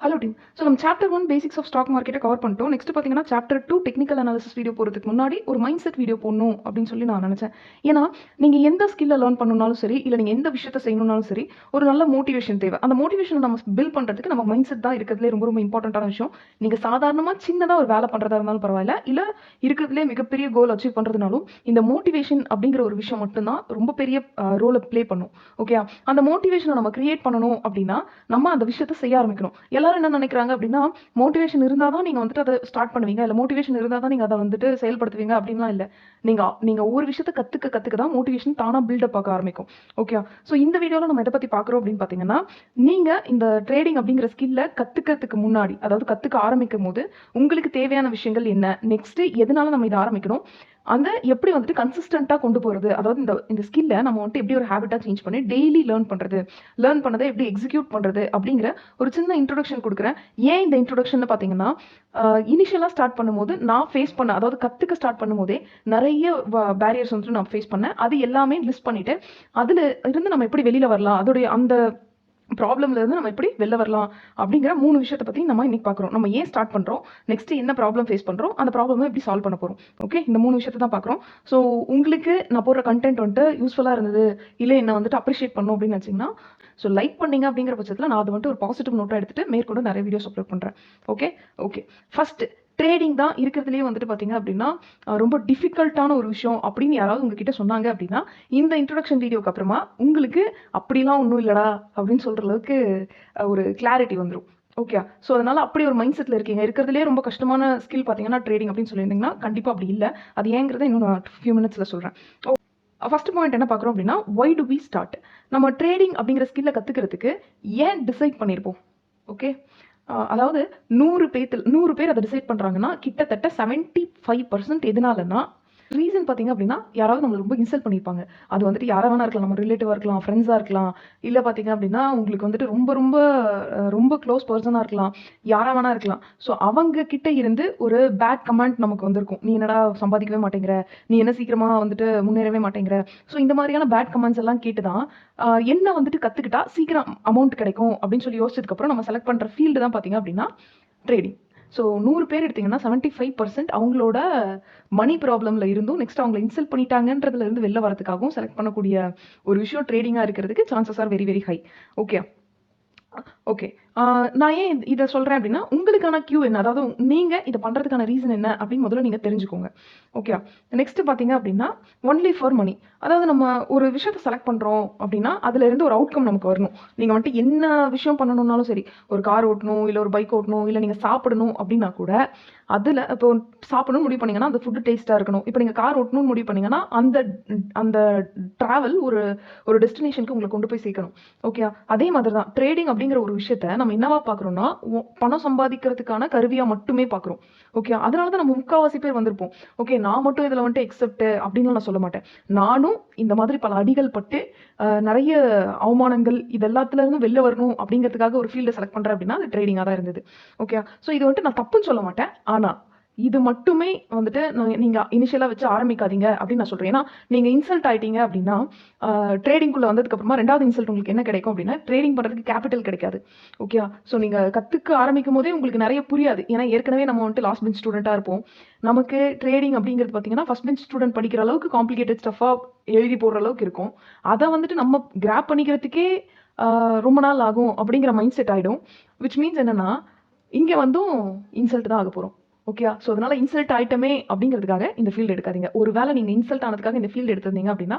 Hello team. So நம்ம chapter 1 basics of stock மார்க்கெட்டை cover பண்ணிட்டோம். நெக்ஸ்ட் பார்த்தீங்கன்னா சாப்டர் 2 டெக்னிக்கல் அனாலிசிஸ் வீடியோ போகிறதுக்கு முன்னாடி ஒரு மைண்ட் செட் வீடியோ போடணும் அப்படின்னு சொல்லி நான் நினச்சேன். ஏன்னா நீங்கள் எந்த ஸ்கில்லை லேர்ன் பண்ணணும்னாலும் சரி, இல்லை நீங்கள் எந்த விஷயத்தை செய்யணும்னாலும் சரி, ஒரு நல்ல மோட்டிவேஷன் தேவை. அந்த மோட்டிவேஷனை நம்ம பில்ட் பண்ணுறதுக்கு நம்ம மைண்ட் செட் தான் இருக்கிறதுலே ரொம்ப ரொம்ப இம்பார்ட்டண்ட்டான விஷயம். நீங்கள் சாதாரணமாக சின்னதாக ஒரு வேலை பண்ணுறதா இருந்தாலும் பரவாயில்ல, இல்லை இருக்கிறதுலே மிகப்பெரிய கோல் அச்சீவ் பண்ணுறதுனாலும் இந்த மோட்டிவேஷன் அப்படிங்கிற ஒரு விஷயம் மட்டும்தான் ரொம்ப பெரிய ரோலை ப்ளே பண்ணும். ஓகே, அந்த மோட்டிவேஷனை நம்ம கிரியேட் பண்ணணும் அப்படின்னா நம்ம அந்த விஷயத்தை செய்ய ஆரம்பிக்கணும். எல்லாரும் என்ன நினைக்கிறாங்க அப்படின்னா, மோட்டிவேஷன் இருந்தால் தான் நீங்கள் வந்துட்டு அதை ஸ்டார்ட் பண்ணுவீங்க, இல்லை மோட்டிவேஷன் இருந்தால் தான் நீங்கள் அதை வந்துட்டு செயல்படுத்துவீங்க அப்படின்லாம் இல்லை. நீங்கள் ஒவ்வொரு விஷயத்தை கற்றுக்க தான் மோட்டிவேஷன் தானாக பில்டப் ஆக ஆரம்பிக்கும். ஓகே, ஸோ இந்த வீடியோவில் நம்ம எதை பற்றி பார்க்குறோம் அப்படின்னு பார்த்தீங்கன்னா, நீங்கள் இந்த ட்ரேடிங் அப்படிங்கிற ஸ்கில்லை கற்றுக்கிறதுக்கு முன்னாடி, அதாவது கற்றுக்க ஆரம்பிக்கும் போது உங்களுக்கு தேவையான விஷயங்கள் என்ன, நெக்ஸ்ட் எதனால நம்ம இதை ஆரம்பிக்கணும், அந்த எப்படி வந்துட்டு கன்சிஸ்டண்ட்டாக கொண்டு போகிறது, அதாவது இந்த ஸ்கில்லை நம்ம வந்துட்டு எப்படி ஒரு ஹேபிட்டாக சேஞ்ச் பண்ணி டெய்லி லேர்ன் பண்ணதை எப்படி எக்ஸிக்யூட் பண்ணுறது அப்படிங்கிற ஒரு சின்ன இன்ட்ரொடக்ஷன் கொடுக்குறேன். ஏன் இந்த இன்ட்ரொடக்ஷன் பார்த்தீங்கன்னா, இனிஷியலாக ஸ்டார்ட் பண்ணும்போது நான் ஃபேஸ் பண்ண, அதாவது கற்றுக்க ஸ்டார்ட் பண்ணும்போதே நிறைய பேரியர்ஸ் வந்துட்டு நான் ஃபேஸ் பண்ணேன். அது எல்லாமே லிஸ்ட் பண்ணிவிட்டு அதில் இருந்து நம்ம எப்படி வெளியில் வரலாம், அதோடைய அந்த ப்ராப்ளம்ல இருந்து நம்ம எப்படி வெளில வரலாம் அப்படிங்கிற 3 விஷயத்தை பற்றி நம்ம இன்னைக்கு பார்க்குறோம். நம்ம ஏன் ஸ்டார்ட் பண்ணுறோம், நெக்ஸ்ட் என்ன ப்ராப்ளம் ஃபேஸ் பண்ணுறோம், அந்த ப்ராப்ளமை எப்படி சால்வ் பண்ண போகிறோம். ஓகே, இந்த 3 விஷயத்தை தான் பார்க்குறோம். ஸோ உங்களுக்கு நான் போடுற கண்டென்ட் வந்துட்டு யூஸ்ஃபுல்லாக இருந்தது, இல்லை என்ன வந்துட்டு அப்ரிஷியேட் பண்ணணும் அப்படின்னு நினச்சிங்கன்னா, ஸோ லைக் பண்ணீங்க அப்படிங்கிற பட்சத்தில் நான் அதை வந்துட்டு ஒரு பாசிட்டிவ் நோட்டாக எடுத்துகிட்டு மேற்கொண்டு நிறைய வீடியோஸ் அப்லோட் பண்ணுறேன். ஓகே ஃபர்ஸ்ட் ட்ரேடிங் தான் இருக்கிறதுலேயே வந்துட்டு பார்த்தீங்க அப்படின்னா ரொம்ப டிஃபிகல்ட்டான ஒரு விஷயம் அப்படின்னு யாராவது உங்ககிட்ட சொன்னாங்க அப்படின்னா, இந்த இன்ட்ரொடக்ஷன் வீடியோக்கு அப்புறமா உங்களுக்கு அப்படிலாம் ஒன்றும் இல்லடா அப்படின்னு சொல்கிற அளவுக்கு ஒரு கிளாரிட்டி வந்துடும். ஓகே, ஸோ அதனால அப்படி ஒரு மைண்ட் செட்டில் இருக்கீங்க. இருக்கிறதுலே ரொம்ப கஷ்டமான ஸ்கில் பார்த்தீங்கன்னா ட்ரேடிங் அப்படின்னு சொல்லியிருந்தீங்கன்னா கண்டிப்பாக அப்படி இல்லை. அது ஏங்கிறத இன்னும் நான் ஃபியூ மினிட்ஸில் சொல்கிறேன். ஃபர்ஸ்ட் பாயிண்ட் என்ன பார்க்குறோம் அப்படின்னா, ஒய் டு வி ஸ்டார்ட். நம்ம ட்ரேடிங் அப்படிங்கிற ஸ்கில்லை கற்றுக்கிறதுக்கு ஏன் டிசைட் பண்ணியிருப்போம். ஓகே, அதாவது 100 பேர் அதை டிசைட் பண்ணுறாங்கன்னா கிட்டத்தட்ட 75% எதனாலன்னா, ரீசன் பார்த்தீங்க அப்படின்னா, யாராவது நம்மளை ரொம்ப இன்சல்ட் பண்ணியிருப்பாங்க. அது வந்துட்டு யாராக வேணா இருக்கலாம், நம்ம ரிலேட்டிவாக இருக்கலாம், ஃப்ரெண்ட்ஸாக இருக்கலாம், இல்லை பார்த்தீங்க அப்படின்னா உங்களுக்கு வந்துட்டு ரொம்ப ரொம்ப ரொம்ப க்ளோஸ் பர்சனாக இருக்கலாம், யாராக வேணா இருக்கலாம். ஸோ அவங்க கிட்ட இருந்து ஒரு பேட் கமெண்ட் நமக்கு வந்திருக்கும். நீ என்னடா சம்பாதிக்கவே மாட்டேங்கிற, நீ என்ன சீக்கிரமாக வந்துட்டு முன்னேறவே மாட்டேங்கிற. ஸோ இந்த மாதிரியான பேட் கமெண்ட்ஸ் எல்லாம் கேட்டு தான் என்ன வந்துட்டு கற்றுக்கிட்டா சீக்கிரம் அமௌண்ட் கிடைக்கும் அப்படின்னு சொல்லி யோசிச்சதுக்கப்புறம் நம்ம செலக்ட் பண்ணுற ஃபீல்டு தான் பார்த்தீங்க அப்படின்னா ட்ரேடிங். ஸோ 100 பேர் எடுத்திங்கன்னா 75% அவங்களோட மணி ப்ராப்ளமில் இருந்தும், நெக்ஸ்ட் அவங்களை இன்சல்ட் பண்ணிட்டாங்கன்றதுல இருந்து வெளில வரதுக்காகவும் செலக்ட் பண்ணக்கூடிய ஒரு விஷயம் ட்ரேடிங்காக இருக்கிறதுக்கு chances are very very high. Okay, நான் ஏன் இதை சொல்கிறேன் அப்படின்னா, உங்களுக்கான கியூ என்ன, அதாவது நீங்கள் இதை பண்ணுறதுக்கான ரீசன் என்ன அப்படின்னு முதல்ல நீங்கள் தெரிஞ்சுக்கோங்க. ஓகே, நெக்ஸ்ட் பார்த்தீங்க அப்படின்னா ஒன்லி ஃபார் மணி. அதாவது நம்ம ஒரு விஷயத்தை செலக்ட் பண்ணுறோம் அப்படின்னா அதுல இருந்து ஒரு அவுட்கம் நமக்கு வரணும். நீங்கள் வந்துட்டு என்ன விஷயம் பண்ணணும்னாலும் சரி, ஒரு கார் ஓட்டணும், இல்லை ஒரு பைக் ஓட்டணும், இல்லை நீங்கள் சாப்பிடணும் அப்படின்னா கூட அதில் இப்போ சாப்பிடணும்னு முடிவு பண்ணீங்கன்னா அந்த ஃபுட்டு டேஸ்ட்டாக இருக்கணும். இப்போ நீங்கள் கார் ஓட்டணும்னு முடிவு பண்ணீங்கன்னா அந்த அந்த ட்ராவல் ஒரு டெஸ்டினேஷனுக்கு உங்களை கொண்டு போய் சேர்க்கணும். ஓகே, அதே மாதிரி தான் ட்ரேடிங் அப்படிங்கிற ஒரு விஷயத்த நம்ம என்னவா பார்க்குறோம்னா, பணம் சம்பாதிக்கிறதுக்கான கருவியாக மட்டுமே பார்க்குறோம். ஓகே, அதனால தான் நம்ம முக்கால்வாசி பேர் வந்திருப்போம். ஓகே, நான் மட்டும் இதில் வந்துட்டு எக்ஸப்ட் அப்படின்னு நான் சொல்ல மாட்டேன். நானும் இந்த மாதிரி பல அடிகள் பட்டு நிறைய அவமானங்கள் இது எல்லாத்துல இருந்து வெளில வரணும் அப்படிங்கிறதுக்காக ஒரு ஃபீல்டை செலக்ட் பண்ணுறேன் அப்படின்னா அது ட்ரேடிங்காக தான் இருந்தது. ஓகே, ஸோ இது வந்துட்டு நான் தப்புன்னு சொல்ல மாட்டேன். ஆனால் இது மட்டுமே வந்துட்டு நீங்கள் இனிஷியலாக வச்சு ஆரம்பிக்காதீங்க அப்படின்னு நான் சொல்கிறேன். ஏன்னா நீங்கள் இன்சல்ட் ஆகிட்டீங்க அப்படின்னா ட்ரேடிங்குள்ளே வந்ததுக்கப்புறமா ரெண்டாவது இன்சல்ட் உங்களுக்கு என்ன கிடைக்கும் அப்படின்னா, ட்ரேடிங் பண்ணுறதுக்கு கேபிட்டல் கிடைக்காது. ஓகே, ஸோ நீங்கள் கற்றுக்க ஆரம்பிக்கும் போதே உங்களுக்கு நிறைய புரியாது. ஏன்னா ஏற்கனவே நம்ம வந்துட்டு லாஸ்ட் பெஞ்ச் ஸ்டூடெண்ட்டாக இருப்போம். நமக்கு ட்ரேடிங் அப்படிங்கிறது பார்த்தீங்கன்னா ஃபர்ஸ்ட் பெஞ்ச் ஸ்டூடெண்ட் படிக்கிற அளவுக்கு காம்ப்ளிகேட்டட் ஸ்டஃபாக எழுதி போடுற அளவுக்கு இருக்கும். அதை வந்துட்டு நம்ம கிராப் பண்ணிக்கிறதுக்கே ரொம்ப நாள் ஆகும் அப்படிங்கிற மைண்ட் செட் ஆகிடும். விச் மீன்ஸ் என்னென்னா, இங்கே வந்தும் இன்சல்ட் தான் ஆக போகிறோம். ஓகே, ஸோ அதனால இன்சல்ட் ஆயிட்டமே அப்படிங்கிறதுக்காக இந்த ஃபீல்டு எடுக்காதீங்க. ஒரு வேளை நீங்கள் இன்சல்ட் ஆனதுக்காக இந்த ஃபீல்டு எடுத்திருந்தீங்க அப்படின்னா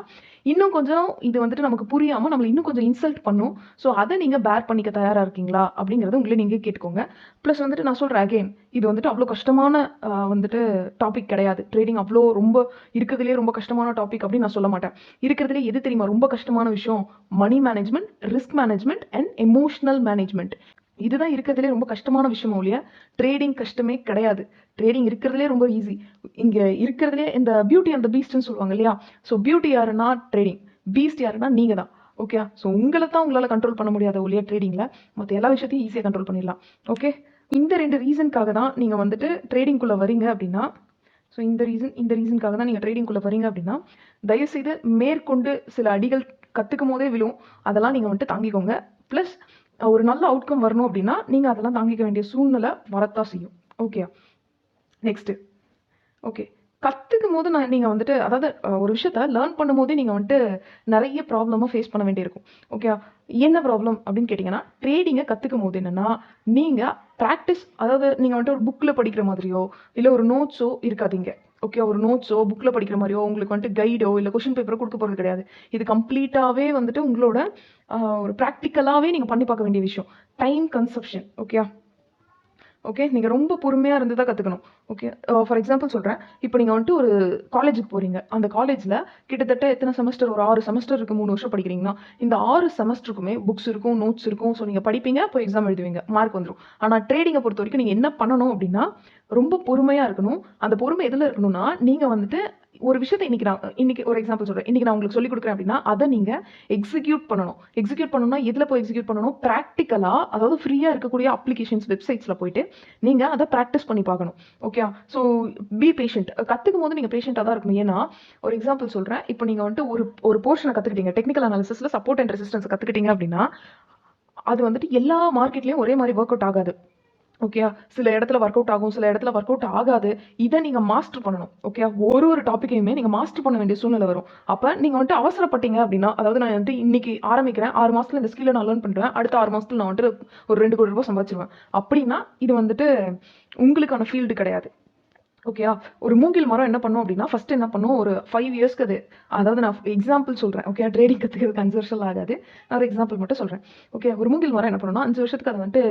இன்னும் கொஞ்சம் இது வந்துட்டு நமக்கு புரியாமல் நம்மளை இன்னும் கொஞ்சம் இன்சல்ட் பண்ணும். ஸோ அதை நீங்கள் பேர் பண்ணிக்க தயாராக இருக்கீங்களா அப்படிங்கிறத உங்களே நீங்கள் கேட்டுக்கோங்க. ப்ளஸ் வந்துட்டு நான் சொல்கிறேன் அகெயின், இது வந்துட்டு அவ்வளோ கஷ்டமான வந்துட்டு டாபிக் கிடையாது. ட்ரேடிங் அவ்வளோ ரொம்ப இருக்கிறதுலே ரொம்ப கஷ்டமான டாபிக் அப்படின்னு நான் சொல்ல மாட்டேன். இருக்கிறதுலே எது தெரியுமா ரொம்ப கஷ்டமான விஷயம்? Money management, risk management and emotional management. இதுதான் இருக்கிறதுலே ரொம்ப கஷ்டமான விஷயம் ஒழிய ட்ரேடிங் கஷ்டமே கிடையாது. ட்ரேடிங் இருக்கிறதுலே ரொம்ப ஈஸி. இங்கே இருக்கிறதுலே இந்த பியூட்டி அண்ட் த பீஸ்ட்னு சொல்லுவாங்க இல்லையா? ஸோ பியூட்டி யாருன்னா ட்ரேடிங், பீஸ்ட் யாருன்னா நீங்கள் தான். ஓகே, ஸோ உங்களை தான் உங்களால் கண்ட்ரோல் பண்ண முடியாத ஒழிய ட்ரேடிங்கில் மற்ற எல்லா விஷயத்தையும் ஈஸியாக கண்ட்ரோல் பண்ணிடலாம். ஓகே, இந்த 2 ரீசனுக்காக தான் நீங்கள் வந்துட்டு ட்ரேடிங்குள்ளே வரீங்க அப்படின்னா, ஸோ இந்த ரீசனுக்காக தான் நீங்கள் ட்ரேடிங்குள்ளே வரீங்க அப்படின்னா, தயவுசெய்து மேற்கொண்டு சில அடிகள் கற்றுக்கும் போதே விழும், அதெல்லாம் நீங்கள் வந்துட்டு தாங்கிக்கோங்க. ப்ளஸ் ஒரு நல்ல அவுட்கம் வரணும் அப்படின்னா நீங்கள் அதெல்லாம் தாங்கிக்க வேண்டிய சூழ்நிலை வரத்தான் செய்யும். Okay, next. ஓகே, கத்துக்கும் போது நீங்கள் வந்துட்டு அதாவது ஒரு விஷயத்த லேர்ன் பண்ணும்போதே நீங்கள் வந்துட்டு நிறைய ப்ராப்ளமாக ஃபேஸ் பண்ண வேண்டியிருக்கும். ஓகே, என்ன ப்ராப்ளம் அப்படின்னு கேட்டிங்கன்னா, ட்ரேடிங்கை கற்றுக்கும் போது என்னென்னா, நீங்கள் ப்ராக்டிஸ், அதாவது நீங்கள் வந்துட்டு ஒரு புக்கில் படிக்கிற மாதிரியோ இல்லை ஒரு நோட்ஸோ இருக்காதீங்க. ஓகே, ஒரு நோட்ஸோ புக்கில் படிக்கிற மாதிரியோ உங்களுக்கு வந்துட்டு கைடோ இல்லை கொஷின் பேப்பரோ கொடுக்க போகிறது கிடையாது. இது கம்ப்ளீட்டாகவே வந்துட்டு உங்களோட ஒரு ப்ராக்டிக்கலாகவே நீங்கள் பண்ணி பார்க்க வேண்டிய விஷயம். Time consumption. ஓகே, ஓகே, நீங்கள் ரொம்ப பொறுமையாக இருந்து தான் கற்றுக்கணும். ஓகே, ஃபார் எக்ஸாம்பிள் சொல்கிறேன். இப்போ நீங்கள் வந்துட்டு ஒரு காலேஜுக்கு போகிறீங்க. அந்த காலேஜில் கிட்டத்தட்ட எத்தனை செமஸ்டர், ஒரு 6 செமஸ்டர் இருக்குது, 3 வருஷம் படிக்கிறீங்கன்னா இந்த 6 செமஸ்டருக்குமே புக்ஸ் இருக்கும், நோட்ஸ் இருக்கும். ஸோ நீங்கள் படிப்பீங்க, போய் எக்ஸாம் எழுதுவீங்க, மார்க் வந்துடும். ஆனால் ட்ரேடிங்கை பொறுத்த வரைக்கும் நீங்கள் என்ன பண்ணணும் அப்படின்னா, ரொம்ப பொறுமையாக இருக்கணும். அந்த பொறுமை எதில் இருக்கணும்னா, நீங்கள் வந்துட்டு ஒரு விஷயத்தை இன்னைக்கு ஒரு எக்ஸாம்பிள் சொல்கிறேன். இன்னைக்கு நான் உங்களுக்கு சொல்லிக் கொடுக்குறேன் அப்படின்னா அதை நீங்கள் எக்ஸிக்யூட் பண்ணணும். எக்ஸிக்யூட் பண்ணணும்னா எதில் போய் எக்ஸிக்யூட் பண்ணணும்? ப்ராக்டிக்கலாக, அதாவது ஃப்ரீயாக இருக்கக்கூடிய அப்ளிகேஷன்ஸ், வெப்சைட்ஸில் போயிட்டு நீங்கள் அதை ப்ராக்டிஸ் பண்ணி பார்க்கணும். Okay, so B patient. கற்றுக்கும் போது நீங்கள் பேஷண்ட்டாக தான் இருக்கணும். ஏன்னா ஒரு எக்ஸாம்பிள் சொல்கிறேன். இப்போ நீங்கள் வந்துட்டு ஒரு போர்ஷனை கற்றுக்கிட்டீங்க, டெக்னிக்கல் அனாலிசிஸில் சப்போர்ட் அண்ட் ரெசிஸ்டன்ஸ் கற்றுக்கிட்டீங்க அப்படின்னா அது வந்துட்டு எல்லா மார்க்கெட்லேயும் ஒரே மாதிரி ஒர்க் அவுட் ஆகாது. ஓகே, சில இடத்துல ஒர்க் அவுட் ஆகும், சில இடத்துல ஒர்க் அவுட் ஆகாது. இதை நீங்கள் மாஸ்டர் பண்ணணும். ஓகே, ஒரு டாப்பிக்கையுமே நீங்கள் மாஸ்டர் பண்ண வேண்டிய சூழ்நிலை வரும். அப்போ நீங்கள் வந்துட்டு அவசரப்பட்டீங்க அப்படின்னா, அதாவது நான் வந்துட்டு இன்னைக்கு ஆரம்பிக்கிறேன், 6 மாதத்துல இந்த ஸ்கில்லை நான் லேர்ன் பண்ணுறேன், அடுத்த 6 மாதத்துல நான் வந்துட்டு ஒரு 2 கோடி ரூபாய் சம்பாதிச்சிருவேன் அப்படின்னா இது வந்துட்டு உங்களுக்கான ஃபீல்டு கிடையாது. ஓகேயா, ஒரு மூங்கில் மரம் என்ன பண்ணும் அப்படின்னா, ஃபர்ஸ்ட் என்ன பண்ணும், ஒரு 5 இயர்ஸ்க்கு அது, அதாவது நான் எக்ஸாம்பிள் சொல்கிறேன். ஓகே, ட்ரேடிங் கற்றுக்கிறதுக்கு 5 வருஷம் ஆகாது, நான் ஒரு எக்ஸாம்பிள் மட்டும் சொல்கிறேன். ஓகே, ஒரு மூங்கில் மரம் என்ன பண்ணுன்னா 5 வருஷத்துக்கு அது வந்துட்டு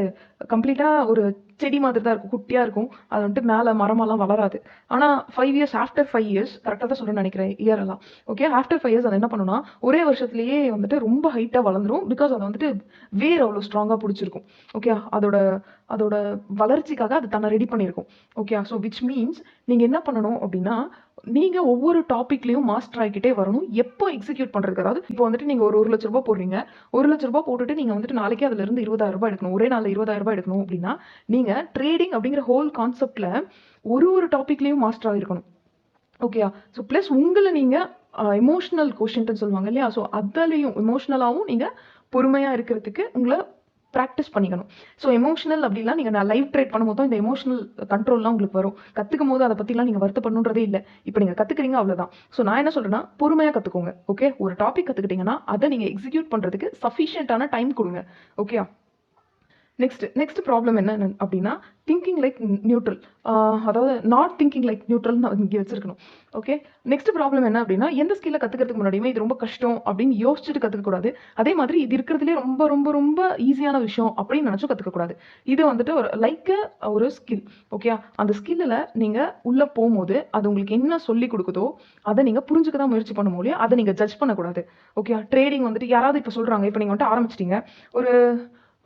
கம்ப்ளீட்டாக ஒரு செடி மாதிரி தான் இருக்கும், குட்டியாக இருக்கும். அது வந்துட்டு மேலே மரமெல்லாம் வளராது. ஆனால் 5 இயர்ஸ், ஆஃப்டர் 5 இயர்ஸ், கரெக்டாக தான் சொல்கிறேன்னு நினைக்கிறேன் இயர் எல்லாம். ஓகே, ஆஃப்டர் 5 இயர்ஸ் அது என்ன பண்ணுன்னா ஒரே வருஷத்துலேயே வந்துட்டு ரொம்ப ஹைட்டாக வளர்ந்துரும். பிகாஸ் அது வந்துட்டு வேர் அவ்வளோ ஸ்ட்ராங்காக பிடிச்சிருக்கும். ஓகே, அதோட வளர்ச்சிக்காக அது தன்னை ரெடி பண்ணியிருக்கும். ஓகே, ஸோ விச் மீன்ஸ் நீங்கள் என்ன பண்ணணும் அப்படின்னா, நீங்கள் ஒவ்வொரு டாப்பிக்லையும் மாஸ்டர் ஆகிக்கிட்டே வரணும். எப்போ எக்ஸிக்யூட் பண்ணுறதுக்கு, அதாவது இப்போ வந்துட்டு நீங்கள் ஒரு 1 லட்ச ரூபா போடுறீங்க, 1 லட்ச ரூபா போட்டுட்டு நீங்கள் வந்துட்டு நாளைக்கே அதிலிருந்து 20,000 எடுக்கணும், ஒரே நாளில் 20,000 எடுக்கணும் அப்படின்னா நீங்கள் ட்ரேடிங் அப்படிங்கிற ஹோல் கான்செப்டில் ஒரு டாப்பிக்லையும் மாஸ்டர் ஆகிருக்கணும். ஓகேயா, ஸோ ப்ளஸ் உங்களை நீங்கள் எமோஷனல் கோஷன்ட்னு சொல்லுவாங்க இல்லையா, ஸோ அதுலேயும் எமோஷ்னலாகவும் நீங்கள் பொறுமையாக இருக்கிறதுக்கு உங்களை ப்ராக்டிஸ் பண்ணிக்கணும். ஸோ எமோஷனல் அப்படிலாம் நீங்கள் நான் லைவ் ட்ரேட் பண்ணும்போது தான் இந்த எமோஷனல் கண்ட்ரோல்லாம் உங்களுக்கு வரும். கற்றுக்கும் போது அதை பற்றிலாம் நீங்கள் வருத்தப்படணுன்றதே இல்லை. இப்போ நீங்கள் கற்றுக்குறீங்க, அவ்வளோதான். ஸோ நான் என்ன சொல்கிறேன்னா, பொறுமையாக கற்றுக்கோங்க. ஓகே, ஒரு டாபிக் கற்றுக்கிட்டிங்கன்னா அதை நீங்கள் எக்ஸிக்யூட் பண்ணுறதுக்கு சஃபிஷியன்ட்டான டைம் கொடுங்க. ஓகே, நெக்ஸ்ட் ப்ராப்ளம் என்ன அப்படின்னா, திங்கிங் லைக் நியூட்ரல், அதாவது நாட் திங்கிங் லைக் நியூட்ரல் இங்கே வச்சிருக்கணும். ஓகே, நெக்ஸ்ட் ப்ராப்ளம் என்ன அப்படின்னா, எந்த ஸ்கில்லை கற்றுக்கிறதுக்கு முன்னாடியுமே இது ரொம்ப கஷ்டம் அப்படின்னு யோசிச்சுட்டு கற்றுக்கக்கூடாது. அதே மாதிரி இது இருக்கிறதுலே ரொம்ப ரொம்ப ரொம்ப ஈஸியான விஷயம் அப்படின்னு நினச்சும் கற்றுக்கக்கூடாது. இது வந்துட்டு ஒரு ஸ்கில். ஓகே, அந்த ஸ்கில்லில் நீங்கள் உள்ளே போகும்போது அது உங்களுக்கு என்ன சொல்லி கொடுக்குதோ அதை நீங்கள் புரிஞ்சுக்க தான் முயற்சி பண்ண முடியும். அதை நீங்கள் ஜட்ஜ் பண்ணக்கூடாது. ஓகே, ட்ரேடிங் வந்துட்டு யாராவது இப்போ சொல்கிறாங்க, இப்போ நீங்கள் வந்துட்டு ஆரம்பிச்சிட்டிங்க, ஒரு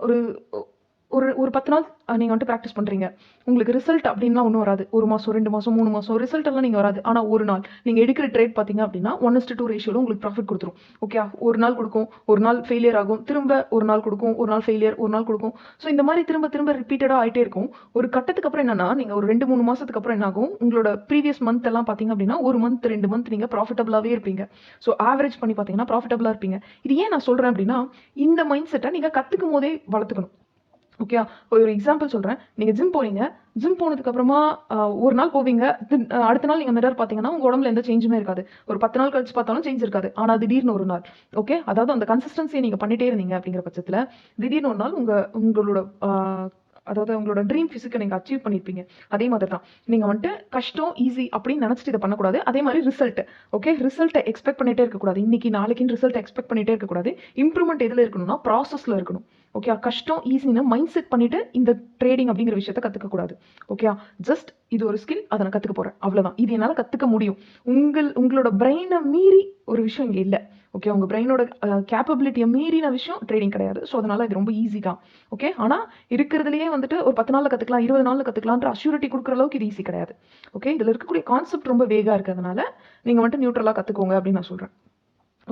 ஒரு ஒரு 10 நாள் நீங்கள் வந்துட்டு ப்ராக்டிஸ் பண்ணுறீங்க, உங்களுக்கு ரிசல்ட் அப்படின்லாம் ஒன்றும் வராது. 1 மாதம், 2 மாதம், 3 மாதம் ரிசல்ட் எல்லாம் நீங்கள் வராது. ஆனால் ஒரு நாள் நீங்கள் எடுக்கிற ட்ரேட் பார்த்தீங்க அப்படின்னா 1:2 ரேஷியோவில் உங்களுக்கு ப்ராஃபிட் கொடுத்துரும். ஓகே, ஒரு நாள் கொடுக்கும், ஒரு நாள் ஃபெயிலியர் ஆகும், திரும்ப ஒரு நாள் கொடுக்கும், ஒரு நாள் ஃபெயிலியர், ஒரு நாள் கொடுக்கும். ஸோ இந்த மாதிரி திரும்ப திரும்ப ரிப்பீட்டடாக ஆகிட்டே இருக்கும். ஒரு கட்டத்துக்கு அப்புறம் என்னன்னா, நீங்கள் ஒரு 2-3 மாதத்துக்கு அப்புறம் என்ன ஆகும், உங்களோட ப்ரீவியஸ் மந்த் எல்லாம் பார்த்தீங்க அப்படின்னா 1 மந்த் 2 மந்த் நீங்கள் ப்ராஃபிட்டபிளாகவே இருப்பீங்க. ஸோ ஆவரேஜ் பண்ணி பார்த்தீங்கன்னா ப்ராஃபிட்டபிளாக இருப்பீங்க. இது ஏன் நான் சொல்கிறேன் அப்படின்னா, இந்த மைண்ட் செட்டை நீங்கள் கற்றுக்கும் போதே வளர்த்துக்கணும். ஓகே, ஒரு எக்ஸாம்பிள் சொல்கிறேன். நீங்கள் ஜிம் போறீங்க, ஜிம் போனதுக்கு அப்புறமா ஒரு நாள் போவீங்க, அடுத்த நாள் நீங்கள் மிரர் பார்த்தீங்கன்னா உங்கள் உடம்புல எந்த சேஞ்சுமே இருக்காது. ஒரு 10 நாள் கழிச்சு பார்த்தாலும் சேஞ்ச் இருக்காது. ஆனால் திடீர்னு ஒரு நாள், ஓகே, அதாவது அந்த கன்சிஸ்டன்சியை நீங்கள் பண்ணிட்டே இருந்தீங்க அப்படிங்கிற பட்சத்தில் திடீர்னு ஒரு நாள் உங்களோட அதாவது உங்களோட ட்ரீம் ஃபிசிக்கை நீங்கள் அச்சீவ் பண்ணியிருப்பீங்க. அதே மாதிரி தான் நீங்கள் வந்துட்டு கஷ்டம் ஈஸி அப்படின்னு நினச்சிட்டு இதை பண்ணக்கூடாது. அதே மாதிரி ரிசல்ட், ஓகே, ரிசல்ட்டை எக்ஸ்பெக்ட் பண்ணிட்டே இருக்கக்கூடாது. இன்னைக்கு நாளைக்குன்னு ரிசல்ட்டை எக்ஸ்பெக்ட் பண்ணிட்டே இருக்கக்கூடாது. இம்ப்ரூவ்மெண்ட் எதில் இருக்கணும்னா ப்ராசஸில் இருக்கணும். ஓகே, கஷ்டம் ஈஸின்னு மைண்ட் செட் பண்ணிட்டு இந்த ட்ரேடிங் அப்படிங்கிற விஷயத்த கற்றுக்கக்கூடாது. ஓகே, ஜஸ்ட் இது ஒரு ஸ்கில், அதை நான் கற்றுக்க போகிறேன், அவ்வளோதான். இது என்னால் கற்றுக்க முடியும். உங்களோட பிரெயினை மீறி ஒரு விஷயம் இங்கே இல்லை. ஓகே, உங்கள் பிரெயினோட கேப்பபிலிட்டியை மீறின விஷயம் ட்ரேடிங் கிடையாது. ஸோ அதனால் இது ரொம்ப ஈஸி தான். ஓகே, ஆனால் இருக்கிறதுலையே வந்துட்டு ஒரு 10 நாளில் கற்றுக்கலாம், 20 நாளில் கற்றுக்கலான்ற அஷ்யூரிட்டி கொடுக்குற அளவுக்கு இது ஈஸி கிடையாது. ஓகே, இதில் இருக்கக்கூடிய கான்செப்ட் ரொம்ப வேகாக இருக்கிறதுனால நீங்கள் வந்துட்டு நியூட்ரலாக கற்றுக்கோங்க அப்படின்னு நான் சொல்கிறேன்.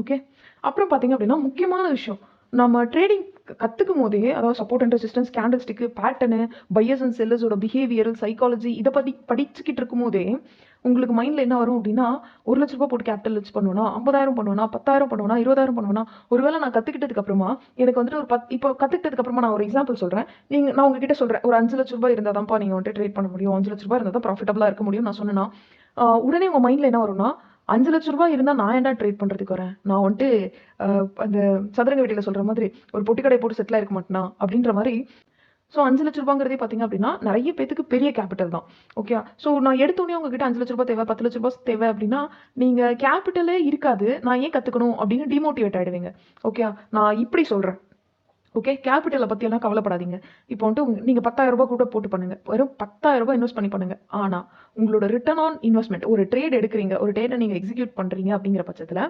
ஓகே, அப்புறம் பார்த்தீங்க அப்படின்னா முக்கியமான விஷயம், நம்ம ட்ரேடிங் கற்றுக்கும் போதே, அதாவது support and resistance, candlestick, pattern, buyers and செல்லர்ஸோட பிஹேவியரல், சைக்காலஜி இதை பற்றி படிச்சுக்கிட்டு இருக்கும் போதே உங்களுக்கு மைண்டில் என்ன வரும் அப்படின்னா, ₹1,00,000 போட்டு கேபிட்டல் வச்சு பண்ணுவேனா, 50,000 பண்ணுவேனா, 10,000 பண்ணுவேனா, 20,000 பண்ணுவேனா, ஒருவேளை நான் கற்றுக்கிட்டதுக்கு அப்புறமா எனக்கு வந்துட்டு ஒரு இப்போ கற்றுக்கிட்டதுக்கு அப்புறமா நான் ஒரு எக்ஸாம்பிள் சொல்கிறேன். நான் உங்ககிட்ட சொல்கிறேன், ஒரு ₹5,00,000 இருந்தால் தான்ப்பா நீங்கள் வந்துட்டு ட்ரேட் பண்ண முடியும், ₹5,00,000 இருந்தால் தான் ப்ராஃபிட்டபுளாக இருக்க முடியும் நான் சொன்னேன்னா, உடனே உங்கள் மைண்டில் என்ன வரும்னா, ₹5,00,000 இருந்தால் நான் ஏன்டா ட்ரேட் பண்ணுறதுக்கு வரேன், நான் வந்துட்டு அந்த சதுரங்க வீட்டில் சொல்கிற மாதிரி ஒரு பொட்டி கடை போட்டு செட்டில் ஆயிருக்க மாட்டேனா அப்படின்ற மாதிரி. ஸோ ₹5,00,000 பார்த்தீங்க அப்படின்னா நிறைய பேத்துக்கு பெரிய கேபிட்டல் தான். ஓகே. ஸோ நான் எடுத்தோடனே உங்ககிட்ட ₹5,00,000 தேவை, ₹10,00,000 தேவை அப்படின்னா நீங்கள் கேபிட்டலே இருக்காது, நான் ஏன் கற்றுக்கணும் அப்படின்னு டிமோட்டிவேட் ஆகிடுவீங்க. ஓகே. நான் இப்படி சொல்கிறேன். ஓகே. கேபிட்டலை பற்றியெல்லாம் கவலைப்படாதீங்க. இப்போ வந்துட்டு நீங்கள் ₹10,000 கூட போட்டு பண்ணுங்க, வெறும் ₹10,000 இன்வெஸ்ட் பண்ணி பண்ணுங்க. ஆனால் உங்களோட ரிட்டர்ன் ஆன் இன்வெஸ்ட்மெண்ட், ஒரு ட்ரேட் எடுக்கிறீங்க, ஒரு ட்ரேடை நீங்கள் எக்ஸிக்யூட் பண்ணுறீங்க அப்படிங்கிற பட்சத்தில்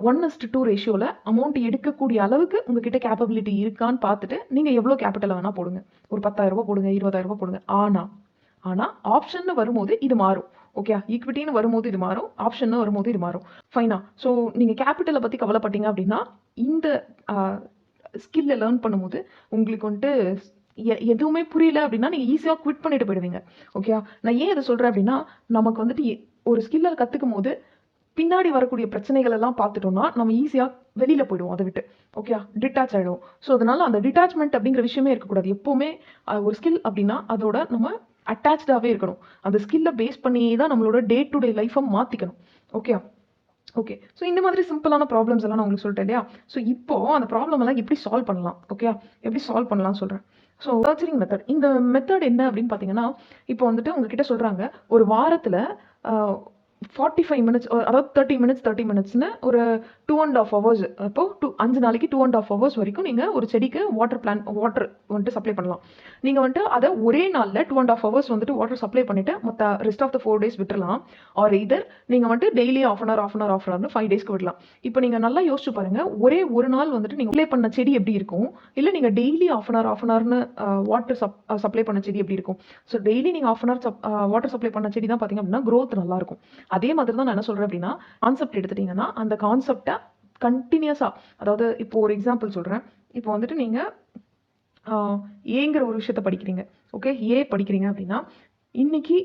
1:2 ரேஷியோவில் அமௌண்ட் எடுக்கக்கூடிய அளவுக்கு உங்ககிட்ட கேப்பபிலிட்டி இருக்கான்னு பார்த்துட்டு நீங்கள் எவ்வளோ கேபிட்டலை வேணால் போடுங்க. ஒரு ₹10,000 போடுங்க, ₹20,000 போடுங்க. ஆனால் ஆப்ஷன்னு வரும்போது இது மாறும். ஓகே. ஈக்விட்டின்னு வரும்போது இது மாறும், ஆப்ஷன்னு வரும்போது இது மாறும். ஃபைனா. ஸோ நீங்கள் கேபிட்டலை பற்றி கவலைப்பட்டீங்க அப்படின்னா இந்த ஸ்கில்லை லேர்ன் பண்ணும்போது உங்களுக்கு வந்துட்டு எதுவுமே புரியல அப்படின்னா நீங்கள் ஈஸியாக குவிட் பண்ணிட்டு போயிடுவீங்க. ஓகே. நான் ஏன் இதை சொல்கிறேன் அப்படின்னா, நமக்கு வந்துட்டு ஒரு ஸ்கில்லை கற்றுக்கும் போது பின்னாடி வரக்கூடிய பிரச்சனைகள் எல்லாம் பார்த்துட்டோம்னா நம்ம ஈஸியாக வெளியில் போயிடுவோம் அதை விட்டு. ஓகே. டிட்டாச் ஆகிடும். ஸோ அதனால அந்த டிட்டாச்மெண்ட் அப்படிங்கிற விஷயமே இருக்கக்கூடாது. எப்போவுமே ஒரு ஸ்கில் அப்படின்னா அதோட நம்ம அட்டாச்சாகவே இருக்கணும். அந்த ஸ்கில்லை பேஸ் பண்ணி தான் நம்மளோட டே டு டே லைஃப்பை மாற்றிக்கணும். ஓகே. ஓகே. ஸோ இந்த மாதிரி சிம்பிளான ப்ராப்ளம்ஸ் எல்லாம் நான் உங்களுக்கு சொல்லிட்டேன் இல்லையா. ஸோ இப்போ அந்த ப்ராப்ளம் எல்லாம் எப்படி சால்வ் பண்ணலாம், ஓகே, எப்படி சால்வ் பண்ணலாம்னு சொல்கிறேன். ஸோ நர்ச்சரிங் மெத்தட், இந்த மெத்தட் என்ன அப்படின்னு பார்த்தீங்கன்னா, இப்போ வந்துட்டு உங்ககிட்ட சொல்கிறாங்க ஒரு வாரத்தில் 45 மினிட்ஸ், அதாவது 30 மினிட்ஸ்னு ஒரு 2.5 hours. அப்போ 5 நாளைக்கு 2.5 hours வரைக்கும் நீங்கள் ஒரு செடிக்கு வாட்டர் வந்துட்டு சப்ளை பண்ணலாம். நீங்கள் வந்துட்டு அதை ஒரே நாளில் 2.5 hours வந்துட்டு வாட்டர் சப்ளை பண்ணிவிட்டு மற்ற ரெஸ்ட் ஆஃப் த 4 days விட்டுடலாம். ஆர் இதர் நீங்கள் வந்துட்டு டெய்லி ஆஃப் அன் ஹவர்னு 5 daysக்கு விடலாம். இப்போ நீங்கள் நல்லா யோசிச்சு பாருங்கள், ஒரே ஒரு நாள் வந்துட்டு நீங்கள் சப்ளை பண்ண செடி எப்படி இருக்கும், இல்லை நீங்கள் டெய்லி ஆஃப் அன் ஹவர்னு வாட்டர் சப்ளை பண்ண செடி எப்படி இருக்கும். ஸோ டெய்லி நீங்கள் half an hour water supply பண்ண செடி தான் பார்த்தீங்க அப்படின்னா க்ரோத் நல்லாயிருக்கும். அதே மாதிரி தான் நான் என்ன சொல்கிறேன் அப்படின்னா, கான்செப்ட் எடுத்துட்டிங்கன்னா அந்த கான்செப்டை கண்டினியூஸாக, அதாவது இப்போ ஒரு எக்ஸாம்பிள் சொல்கிறேன். இப்போ வந்துட்டு நீங்கள் ஏங்கிற ஒரு விஷயத்த படிக்கிறீங்க. ஓகே. ஏ படிக்கிறீங்க அப்படின்னா இன்னைக்கு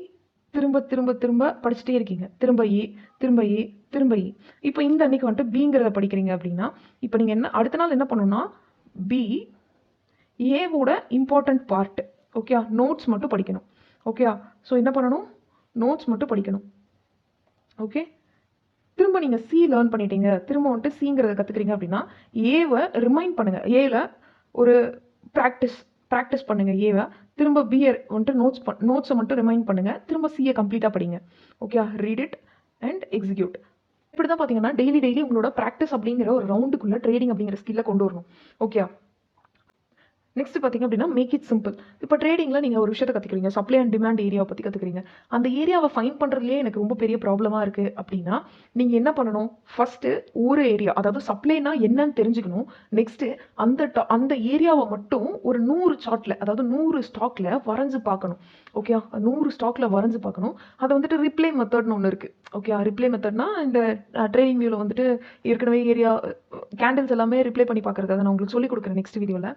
திரும்ப திரும்ப திரும்ப படிச்சுட்டே இருக்கீங்க. திரும்ப ஏ, திரும்ப ஏ, திரும்ப ஏ. இப்போ இந்த அன்னைக்கு வந்துட்டு பிங்கிறத படிக்கிறீங்க அப்படின்னா இப்போ நீங்கள் என்ன அடுத்த நாள் என்ன பண்ணணும்னா, பி ஏவோட இம்பார்ட்டன்ட் பார்ட், ஓகே, நோட்ஸ் மட்டும் படிக்கணும். ஓகே. ஸோ என்ன பண்ணணும், நோட்ஸ் மட்டும் படிக்கணும். ஓகே. திரும்ப நீங்கள் சி லேர்ன் பண்ணிட்டீங்க, திரும்ப வந்துட்டு சிங்கிறத கற்றுக்குறீங்க அப்படின்னா ஏவை ரிமைண்ட் பண்ணுங்கள். ஏல ஒரு ப்ராக்டிஸ் பண்ணுங்கள் ஏவை. திரும்ப பிஏ வந்துட்டு நோட்ஸை மட்டும் ரிமைண்ட் பண்ணுங்கள். திரும்ப சிஏ கம்ப்ளீட்டாக படிங்க. Okay. Read it and execute. இப்படி தான் பார்த்தீங்கன்னா டெய்லி உங்களோட ப்ராக்டிஸ் அப்படிங்கிற ஒரு ரவுண்டுக்குள்ளே ட்ரேடிங் அப்படிங்கிற ஸ்கில்லை கொண்டு வரணும். ஓகே. நெக்ஸ்ட் பார்த்தீங்க அப்படின்னா மேக் இட் சிம்பிள். இப்போ ட்ரேடிங்கில் நீங்கள் ஒரு விஷயத்தை கற்றுக்கிறீங்க, சப்ளை அண்ட் டிமாண்ட் ஏரியாவை பற்றி கற்றுக்கிறீங்க. அந்த ஏரியாவை ஃபைன் பண்ணுறதுலேயே எனக்கு ரொம்ப பெரிய ப்ராப்ளமாக இருக்குது அப்படின்னா நீங்கள் என்ன பண்ணணும், ஃபஸ்ட்டு ஒரு ஏரியா, அதாவது சப்ளைனா என்னன்னு தெரிஞ்சுக்கணும். நெக்ஸ்ட்டு அந்த ஏரியாவை மட்டும் ஒரு 100 சார்ட்டில், அதாவது 100 ஸ்டாக்கில் வரைஞ்சு பார்க்கணும். ஓகே. 100 ஸ்டாக்கில் வரைஞ்சு பார்க்கணும். அதை வந்துட்டு ரிப்ளை மெத்தட்னு ஒன்று இருக்குது. ஓகே. ரிப்ளை மெத்தட்னா இந்த ட்ரேடிங் வியூவில் வந்துட்டு ஏற்கனவே ஏரியா கேண்டில்ஸ் எல்லாமே ரிப்ளை பண்ணி பார்க்குறது. அதை நான் உங்களுக்கு சொல்லிக் கொடுக்குறேன் நெக்ஸ்ட் வீடியோவில்,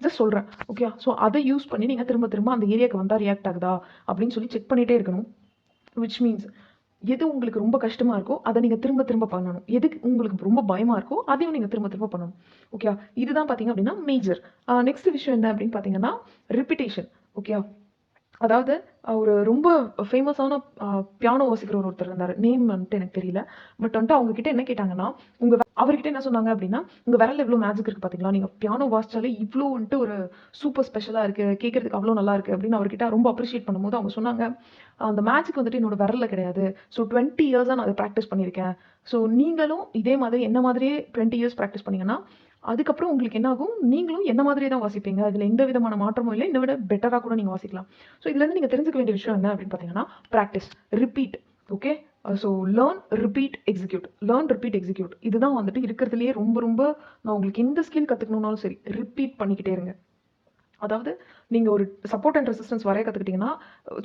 ஜஸ்ட் சொல்கிறேன். ஓகே. ஸோ அதை யூஸ் பண்ணி நீங்கள் திரும்ப அந்த ஏரியாவுக்கு வந்தால் ரியாக்ட் ஆகுதா அப்படின்னு சொல்லி செக் பண்ணிகிட்டே இருக்கணும். விச் மீன்ஸ் எது உங்களுக்கு ரொம்ப கஷ்டமாக இருக்கோ அதை நீங்கள் திரும்ப பண்ணணும். எதுக்கு உங்களுக்கு ரொம்ப பயமாக இருக்கோ அதையும் நீங்கள் திரும்ப பண்ணணும். ஓகே. இதுதான் பார்த்தீங்க அப்படின்னா மேஜர். நெக்ஸ்ட் விஷயம் என்ன அப்படின்னு பார்த்தீங்கன்னா ரிப்பிட்டேஷன். ஓகே. அதாவது ஒரு ரொம்ப ஃபேமஸான பியானோ வாசிக்கிற ஒருத்தர் இருந்தார், நேம் வந்துட்டு எனக்கு தெரியல. பட் வந்துட்டு அவங்க கிட்ட என்ன கேட்டாங்கன்னா, அவர்கிட்ட என்ன சொன்னாங்க அப்படின்னா, உங்கள் விரல் எவ்வளோ மேஜிக் இருக்குது பார்த்தீங்களா, நீங்கள் பியானோ வாசிச்சாலே இவ்வளோ வந்துட்டு ஒரு சூப்பர் ஸ்பெஷலாக இருக்குது, கேட்கறதுக்கு அவ்வளோ நல்லா இருக்குது அப்படின்னு அவர்கிட்ட ரொம்ப அப்ரிஷியேட் பண்ணும்போது அவங்க சொன்னாங்க, அந்த மேஜிக் வந்துட்டு என்னோட விரலில் கிடையாது. ஸோ 20 இயர்ஸாக நான் அதை ப்ராக்டிஸ் பண்ணியிருக்கேன். ஸோ நீங்களும் இதே மாதிரி என்ன மாதிரியே 20 இயர்ஸ் ப்ராக்டிஸ் பண்ணிங்கன்னா அதுக்கப்புறம் உங்களுக்கு என்ன ஆகும், நீங்களும் என்ன மாதிரியே தான் வாசிப்பீங்க. அதில் எந்த விதமான மாற்றமும் இல்லை, இதை விட பெட்டராக கூட நீங்கள் வாசிக்கலாம். ஸோ இதுலேருந்து நீங்கள் தெரிஞ்சுக்க வேண்டிய விஷயம் என்ன அப்படின்னு பார்த்தீங்கன்னா, practice, repeat. Okay. So learn, repeat, execute. இதுதான் வந்துட்டு இருக்கிறதுலையே ரொம்ப நான் உங்களுக்கு எந்த ஸ்கில் கற்றுக்கணுன்னாலும் சரி ரிப்பீட் பண்ணிக்கிட்டே இருங்க. அதாவது நீங்க ஒரு சப்போர்ட் அண்ட் ரெசிஸ்டன்ஸ் வரைய கத்துக்கிட்டீங்கன்னா,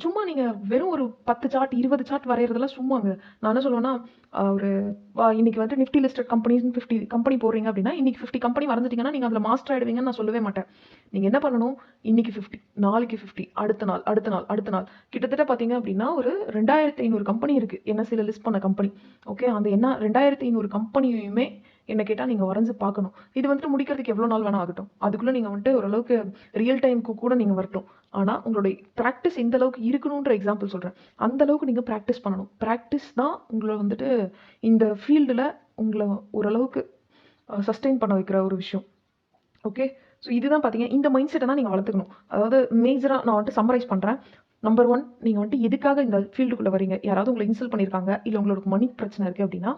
சும்மா நீங்க வெறும் ஒரு 10 சார்ட், 20 சார்ட் வரையறதெல்லாம் சும்மாங்க. நான் என்ன சொல்லுவேன்னா, ஒரு இன்னைக்கு வந்து நிஃப்டி லிஸ்டட் கம்பெனிஸ்ன்னு 50 கம்பெனி போடுறீங்க அப்படின்னா, இன்னைக்கு 50 கம்பெனி வரைஞ்சிட்டீங்கன்னா, நீங்க அதுல மாஸ்டர் ஆயிடுவீங்கன்னு நான் சொல்லவே மாட்டேன். நீங்க என்ன பண்ணணும், இன்னைக்கு 50, நாளைக்கு 50, அடுத்த நாள், அடுத்த நாள், அடுத்த நாள். கிட்டத்தட்ட பார்த்தீங்க அப்படின்னா, ஒரு 2500 கம்பெனி இருக்கு. என்எஸ்சில லிஸ்ட் பண்ண கம்பெனி. ஓகே. அந்த 2500 கம்பெனியுமே என்ன கேட்டா நீங்க வரைஞ்சு பார்க்கணும். இது வந்துட்டு முடிக்கிறதுக்கு எவ்வளோ நாள் வேணா ஆகட்டும். அதுக்குள்ள நீங்க வந்துட்டு ஓரளவுக்கு ரியல் டைம்க்கு கூட நீங்க வரட்டும். ஆனா உங்களுடைய பிராக்டிஸ் எந்த அளவுக்கு இருக்கணும்ன்ற எக்ஸாம்பிள் சொல்றேன். அந்த அளவுக்கு நீங்க பிராக்டிஸ் பண்ணணும். பிராக்டிஸ் தான் உங்களை வந்துட்டு இந்த ஃபீல்டுல உங்களை ஓரளவுக்கு சஸ்டெயின் பண்ண வைக்கிற ஒரு விஷயம். ஓகே. ஸோ இதுதான் பார்த்தீங்க, இந்த மைண்ட் செட்டை தான் நீங்கள் வளர்த்துக்கணும். அதாவது மேஜராக நான் வந்துட்டு சம்மரைஸ் பண்ணுறேன். நம்பர் 1, நீங்கள் வந்துட்டு எதுக்காக இந்த ஃபீல்டுக்குள்ளே வரீங்க? யாராவது உங்களை இன்சல்ட் பண்ணியிருக்காங்க, இல்லை உங்களுக்கு மணி பிரச்சனை இருக்குது அப்படின்னா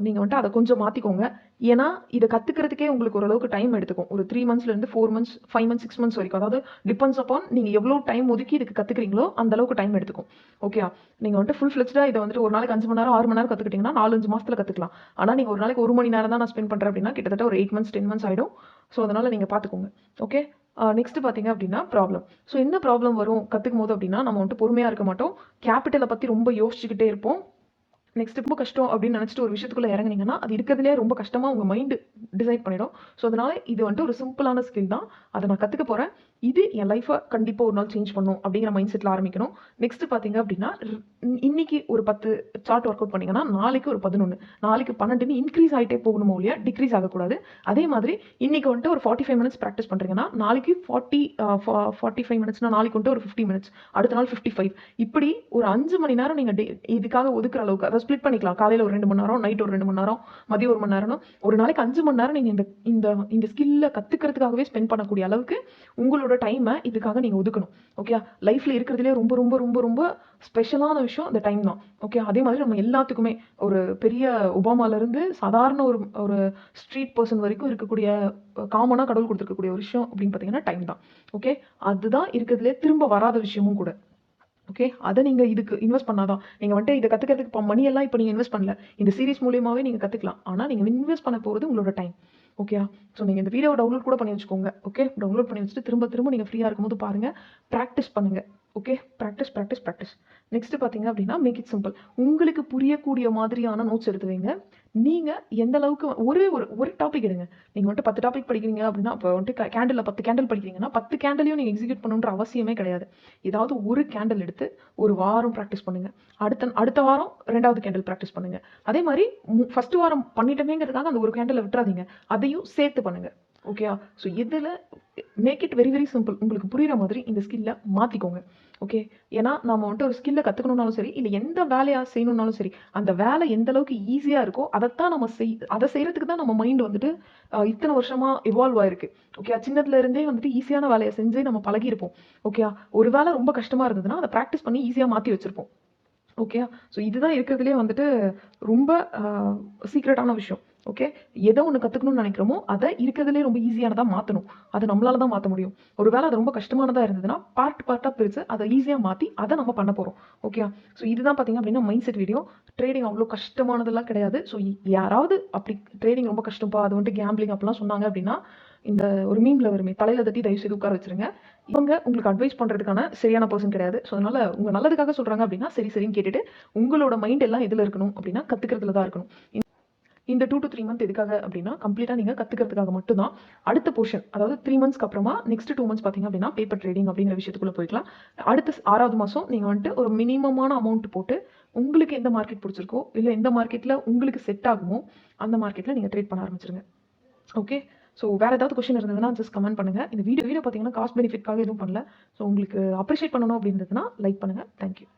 நீங்கள் வந்துட்டு அதை கொஞ்சம் மாற்றிக்கோங்க. ஏன்னா இதை கற்றுக்கிறதுக்கே உங்களுக்கு ஓரளவுக்கு டைம் எடுத்துக்கும். ஒரு 3 மந்த்ஸ்லேருந்து 4 மந்த்ஸ், 5 மந்த்ஸ், 6 மந்த்ஸ் வரைக்கும். அதாவது டிபெண்ட்ஸ் அப்பான் நீங்கள் எவ்வளோ டைம் ஒதுக்கி இதுக்கு கற்றுக்கிறீங்களோ அந்த அளவுக்கு டைம் எடுத்துக்கும். ஓகே. நீங்கள் வந்துட்டு ஃபுல் ஃப்ளெஜ்டாக இதை வந்துட்டு ஒரு நாளைக்கு 5 மணி நேரம் 6 மணி நேரம் கற்றுக்கிட்டிங்கன்னா 4-5 மாதத்தில் கற்றுக்கலாம். ஆனால் நீங்கள் ஒரு நாளைக்கு 1 மணி நேரம் தான் நான் ஸ்பெண்ட் பண்ணுறேன் அப்படின்னா கிட்டத்தட்ட ஒரு 8 மந்த்ஸ் 10 மந்த்ஸ் ஆகிடும். ஸோ அதனால் நீங்கள் பார்த்துக்கோங்க. ஓகே. நெக்ஸ்ட் பார்த்தீங்க அப்படின்னா ப்ராப்ளம். ஸோ என்ன ப்ராப்ளம் வரும் கற்றுக்கும் போது அப்படின்னா, நம்ம வந்துட்டு பொறுமையாக இருக்க மாட்டோம். கேபிட்டலை பற்றி ரொம்ப யோசிச்சுக்கிட்டே இருப்போம். நெக்ஸ்ட் ரொம்ப கஷ்டம் அப்படின்னு நினச்சிட்டு ஒரு விஷயத்துக்குள்ளே இறங்குனீங்கன்னா, அது இருக்கிறதுலே ரொம்ப கஷ்டமாக உங்கள் மைண்டு டிசைட் பண்ணிடும். ஸோ அதனால இது வந்துட்டு ஒரு சிம்பிளான ஸ்கில் தான். அதை நான் கற்றுக்க போகிறேன். இது என் லைஃப்பை கண்டிப்பாக ஒரு நாள் சேஞ்ச் பண்ணும் அப்படிங்கிற மைண்ட் செட்டில் ஆரம்பிக்கணும். நெக்ஸ்ட் பார்த்தீங்க அப்படின்னா, இன்னைக்கு ஒரு 10 சார்ட் ஒர்க் அவுட் பண்ணிங்கன்னா நாளைக்கு ஒரு 11, நாளைக்கு 12ன்னு இன்க்ரீஸ் ஆகிட்டே போகணுமோ இல்லையா, டிக்ரீஸ் ஆகக்கூடாது. அதே மாதிரி இன்னைக்கு வந்துட்டு ஒரு 45 மினிட்ஸ் ப்ராக்டிஸ் பண்ணுறீங்கன்னா நாளைக்கு 45 மினிட்ஸ்னா நாளைக்கு வந்துட்டு ஒரு 50 மினிட்ஸ், அடுத்த நாள் 55. இப்படி ஒரு 5 மணி நேரம் நீங்கள் இதுக்காக ஒதுக்குற அளவுக்கு அதை ஸ்ப்ளிட் பண்ணிக்கலாம். காலையில் ஒரு 2 மணி நேரம், நைட் ஒரு 2 மணி நேரம், மதியம் 1 மணி நேரம், ஒரு நாளைக்கு 5 மணி நேரம் நீங்கள் இந்த ஸ்கில்லை கற்றுக்கிறதுக்காகவே ஸ்பெண்ட் பண்ணக்கூடிய அளவுக்கு உங்களோட டைமை இதுக்காக நீங்கள் ஒதுக்கணும். ஓகே. லைஃப்பில் இருக்கிறதுலே ரொம்ப ரொம்ப ரொம்ப ரொம்ப ஸ்பெஷலான விஷயம் அந்த டைம் தான். ஓகே. அதே மாதிரி நம்ம எல்லாத்துக்குமே ஒரு பெரிய ஒபாமாலேருந்து சாதாரண ஒரு ஸ்ட்ரீட் பர்சன் வரைக்கும் இருக்கக்கூடிய காமனாக கடவுள் கொடுத்துருக்கக்கூடிய ஒரு விஷயம் அப்படின்னு பார்த்தீங்கன்னா டைம் தான். ஓகே. அதுதான் இருக்கிறதுலே திரும்ப வராத விஷயமும் கூட. ஓகே. அதை நீங்கள் இதுக்கு இன்வெஸ்ட் பண்ணாதான் நீங்கள் வந்துட்டு இதை கற்றுக்கிறதுக்கு இப்போ மணியெல்லாம் இப்போ நீங்கள் இன்வெஸ்ட் பண்ணல. இந்த சீரிஸ் மூலியமாகவே நீங்கள் கற்றுக்கலாம். ஆனால் நீங்கள் இன்வெஸ்ட் பண்ண போகிறது உங்களோட டைம். ஓகே. ஸோ நீங்கள் இந்த வீடியோவை டவுன்லோட் கூட பண்ணி வச்சுக்கோங்க. ஓகே. டவுன்லோட் பண்ணி வச்சுட்டு திரும்ப திரும்ப நீங்கள் ஃப்ரீயாக இருக்கும்போது பாருங்கள், ப்ராக்டிஸ் பண்ணுங்கள். Okay. Practice practice practice. Next பார்த்தீங்க அப்படின்னா, மேக் இட் சிம்பிள். உங்களுக்கு புரியக்கூடிய மாதிரியான நோட்ஸ் எடுத்து வைங்க. நீங்கள் எந்த அளவுக்கு ஒரு டாபிக் எடுங்க. நீங்கள் வந்துட்டு 10 டாபிக் படிக்கிறீங்க அப்படின்னா, இப்போ வந்துட்டு கேண்டில் 10 கேண்டில் படிக்கிறீங்கன்னா 10 கேண்டிலையும் நீங்கள் எக்ஸிக்யூட் பண்ணணுன்ற அவசியமே கிடையாது. ஏதாவது ஒரு கேண்டில் எடுத்து ஒரு வாரம் ப்ராக்டிஸ் பண்ணுங்க. அடுத்த வாரம் 2வது கேண்டில் ப்ராக்டிஸ் பண்ணுங்க. அதே மாதிரி ஃபர்ஸ்ட் வாரம் பண்ணிட்டமேங்கிறதுக்காக அந்த ஒரு கேண்டிலை விட்டுறாதீங்க. அதையும் சேர்த்து பண்ணுங்க. ஓகே. ஸோ இதில் make it very very simple. உங்களுக்கு புரியுற மாதிரி இந்த ஸ்கில்லை மாற்றிக்கோங்க. ஓகே. ஏன்னா நம்ம வந்துட்டு ஒரு ஸ்கில்லை கற்றுக்கணுன்னாலும் சரி, இல்லை எந்த வேலையாக செய்யணுன்னாலும் சரி, அந்த வேலை எந்த அளவுக்கு ஈஸியாக இருக்கோ அதைத்தான் நம்ம அதை செய்யறதுக்கு தான் நம்ம மைண்ட் வந்துட்டு இத்தனை வருஷமா இவால்வ் ஆயிருக்கு. ஓகே. சின்னதுல இருந்தே வந்துட்டு ஈஸியான வேலையை செஞ்சு நம்ம பழகியிருப்போம். ஓகே. ஒரு வேலை ரொம்ப கஷ்டமா இருந்ததுன்னா அதை ப்ராக்டிஸ் பண்ணி ஈஸியாக மாற்றி வச்சிருப்போம். ஓகே. ஸோ இதுதான் இருக்கிறதுலே வந்துட்டு ரொம்ப சீக்ரெட்டான விஷயம். ஓகே. எதை ஒன்று கற்றுக்கணும்னு நினைக்கிறோமோ அதை இருக்கிறதுலே ரொம்ப ஈஸியானதாக மாற்றணும். அதை நம்மளால தான் மாற்ற முடியும். ஒரு வேலை அது ரொம்ப கஷ்டமானதாக இருந்ததுன்னா பார்ட்டாக பிரித்து அதை ஈஸியாக மாற்றி அதை நம்ம பண்ண போகிறோம். ஓகே. ஸோ இதுதான் பார்த்தீங்க அப்படின்னா மைண்ட் செட் வீடியோ. ட்ரேடிங் அவ்வளோ கஷ்டமானதெல்லாம் கிடையாது. ஸோ யாராவது அப்படி ட்ரேடிங் ரொம்ப கஷ்டம்ப்பா, அது வந்துட்டு கேம்பிளிங் அப்படிலாம் சொன்னாங்க அப்படின்னா, இந்த ஒரு மீம்ல வருமே, தலையில தட்டி தயவு செய்து உட்கார வச்சிருங்க. இவங்க உங்களுக்கு அட்வைஸ் பண்றதுக்கான சரியான பர்சன் கிடையாது. ஸோ அதனால உங்க நல்லதுக்காக சொல்றாங்க அப்படின்னா சரின்னு கேட்டுட்டு உங்களோட மைண்ட் எல்லாம் எதுல இருக்கணும் அப்படின்னா கத்துக்கிறதுல தான் இருக்கணும். இந்த 2 to 3 மந்த் எதுக்காக அப்படின்னா கம்ப்ளீட்டா நீங்க கத்துக்கிறதுக்காக மட்டும்தான். அடுத்த போர்ஷன் அதாவது 3 மந்த்ஸ்க்கு அப்புறமா நெக்ஸ்ட் 2 மந்த்ஸ் பாத்தீங்க அப்படின்னா பேப்பர் ட்ரேடிங் அப்படிங்கிற விஷயத்துக்குள்ள போய்க்கலாம். அடுத்த 6வது மாசம் நீங்க வந்துட்டு ஒரு மினிமமான அமௌண்ட் போட்டு உங்களுக்கு எந்த மார்க்கெட் பிடிச்சிருக்கோ இல்லை எந்த மார்க்கெட்ல உங்களுக்கு செட் ஆகுமோ அந்த மார்க்கெட்ல நீங்க ட்ரேட் பண்ண ஆரம்பிச்சிருங்க. ஓகே. ஸோ வேறு ஏதாவது கொஸ்டின் இருந்ததுன்னா ஜஸ்ட் கமெண்ட் பண்ணுங்கள். இந்த வீடியோ பார்த்தீங்கன்னா காஸ்ட் பெனிஃபிட்காக எதுவும் பண்ணல. ஸோ உங்களுக்கு அப்ரிஷியேட் பண்ணணும் அப்படின்றதுனா லைக் பண்ணுங்கள். தேங்க்யூ.